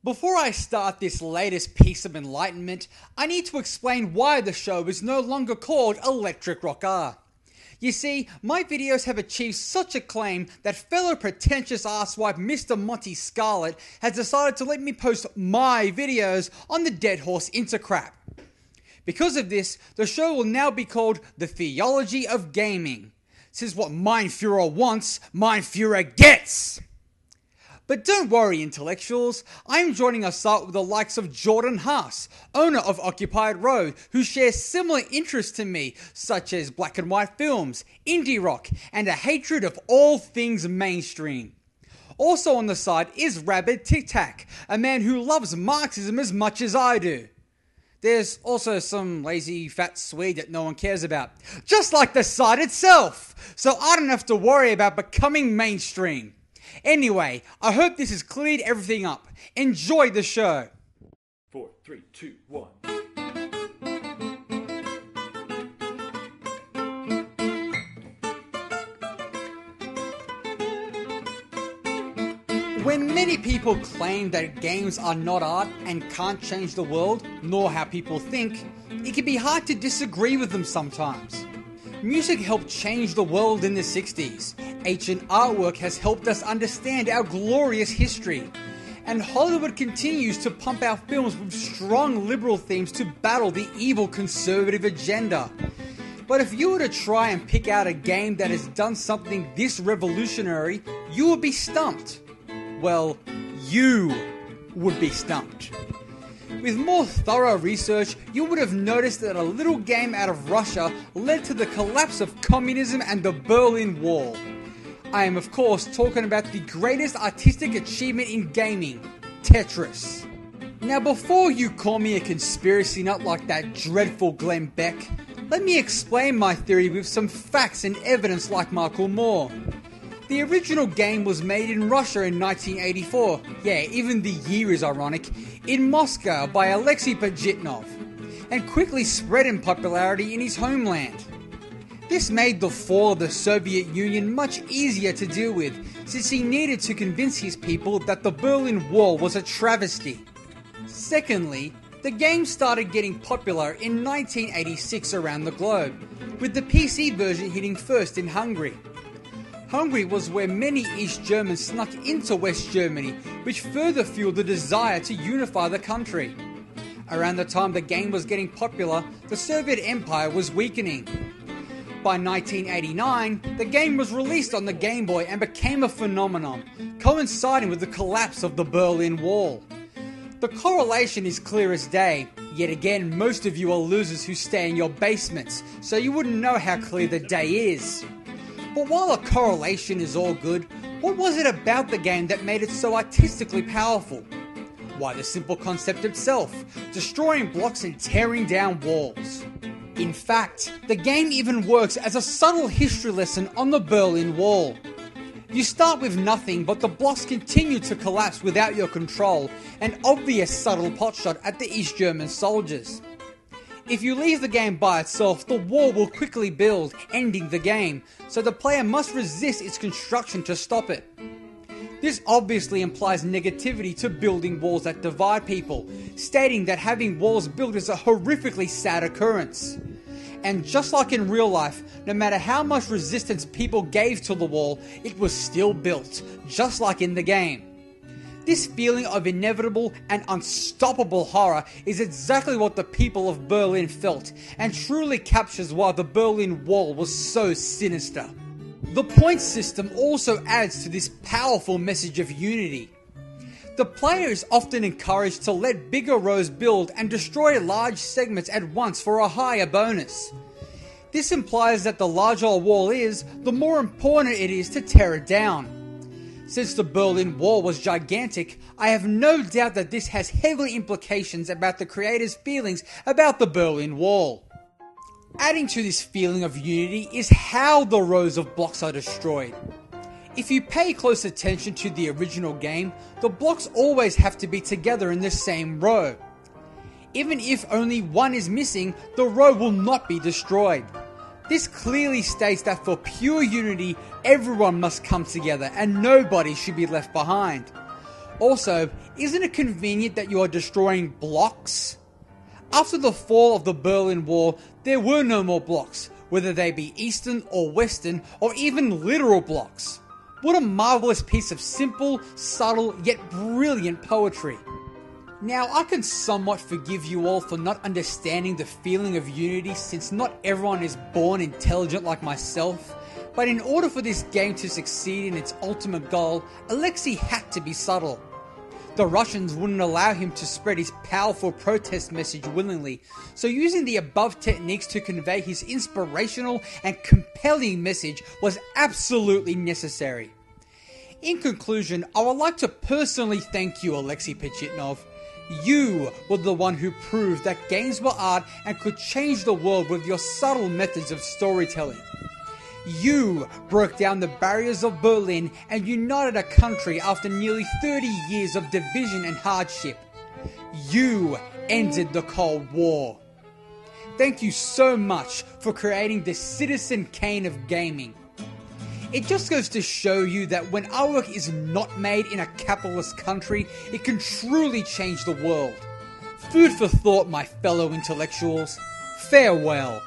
Before I start this latest piece of enlightenment, I need to explain why the show is no longer called Electric Rock R. You see, my videos have achieved such acclaim that fellow pretentious asswipe Mr. Monty Scarlet has decided to let me post my videos on the Dead Horse Intercrap. Because of this, the show will now be called The Theology of Gaming. Since what Mein Führer wants, Mein Führer gets! But don't worry, intellectuals, I'm joining a site with the likes of Jordan Haas, owner of Occupied Road, who shares similar interests to me, such as black and white films, indie rock, and a hatred of all things mainstream. Also on the site is Rabid Tic Tac, a man who loves Marxism as much as I do. There's also some lazy fat Swede that no one cares about, just like the site itself, so I don't have to worry about becoming mainstream. Anyway, I hope this has cleared everything up. Enjoy the show. 4, 3, 2, 1. When many people claim that games are not art and can't change the world, nor how people think, it can be hard to disagree with them sometimes. Music helped change the world in the 60s. Ancient artwork has helped us understand our glorious history. And Hollywood continues to pump out films with strong liberal themes to battle the evil conservative agenda. But if you were to try and pick out a game that has done something this revolutionary, you would be stumped. Well, you would be stumped. With more thorough research, you would have noticed that a little game out of Russia led to the collapse of communism and the Berlin Wall. I am of course talking about the greatest artistic achievement in gaming, Tetris. Now before you call me a conspiracy nut like that dreadful Glenn Beck, let me explain my theory with some facts and evidence like Michael Moore. The original game was made in Russia in 1984, yeah, even the year is ironic, in Moscow by Alexei Pajitnov, and quickly spread in popularity in his homeland. This made the fall of the Soviet Union much easier to deal with, since he needed to convince his people that the Berlin Wall was a travesty. Secondly, the game started getting popular in 1986 around the globe, with the PC version hitting first in Hungary. Hungary was where many East Germans snuck into West Germany, which further fueled the desire to unify the country. Around the time the game was getting popular, the Soviet Empire was weakening. By 1989, the game was released on the Game Boy and became a phenomenon, coinciding with the collapse of the Berlin Wall. The correlation is clear as day, yet again most of you are losers who stay in your basements, so you wouldn't know how clear the day is. But while a correlation is all good, what was it about the game that made it so artistically powerful? Why, the simple concept itself, destroying blocks and tearing down walls. In fact, the game even works as a subtle history lesson on the Berlin Wall. You start with nothing, but the blocks continue to collapse without your control, an obvious subtle potshot at the East German soldiers. If you leave the game by itself, the wall will quickly build, ending the game, so the player must resist its construction to stop it. This obviously implies negativity to building walls that divide people, stating that having walls built is a horrifically sad occurrence. And just like in real life, no matter how much resistance people gave to the wall, it was still built, just like in the game. This feeling of inevitable and unstoppable horror is exactly what the people of Berlin felt, and truly captures why the Berlin Wall was so sinister. The point system also adds to this powerful message of unity. The player is often encouraged to let bigger rows build and destroy large segments at once for a higher bonus. This implies that the larger a wall is, the more important it is to tear it down. Since the Berlin Wall was gigantic, I have no doubt that this has heavy implications about the creators' feelings about the Berlin Wall. Adding to this feeling of unity is how the rows of blocks are destroyed. If you pay close attention to the original game, the blocks always have to be together in the same row. Even if only one is missing, the row will not be destroyed. This clearly states that for pure unity, everyone must come together and nobody should be left behind. Also, isn't it convenient that you are destroying blocks? After the fall of the Berlin Wall, there were no more blocks, whether they be Eastern or Western, or even literal blocks. What a marvelous piece of simple, subtle, yet brilliant poetry. Now, I can somewhat forgive you all for not understanding the feeling of unity, since not everyone is born intelligent like myself, but in order for this game to succeed in its ultimate goal, Alexei had to be subtle. The Russians wouldn't allow him to spread his powerful protest message willingly, so using the above techniques to convey his inspirational and compelling message was absolutely necessary. In conclusion, I would like to personally thank you, Alexei Pechitnov. You were the one who proved that games were art and could change the world with your subtle methods of storytelling. You broke down the barriers of Berlin and united a country after nearly 30 years of division and hardship. You ended the Cold War. Thank you so much for creating the Citizen Kane of gaming. It just goes to show you that when artwork is not made in a capitalist country, it can truly change the world. Food for thought, my fellow intellectuals. Farewell.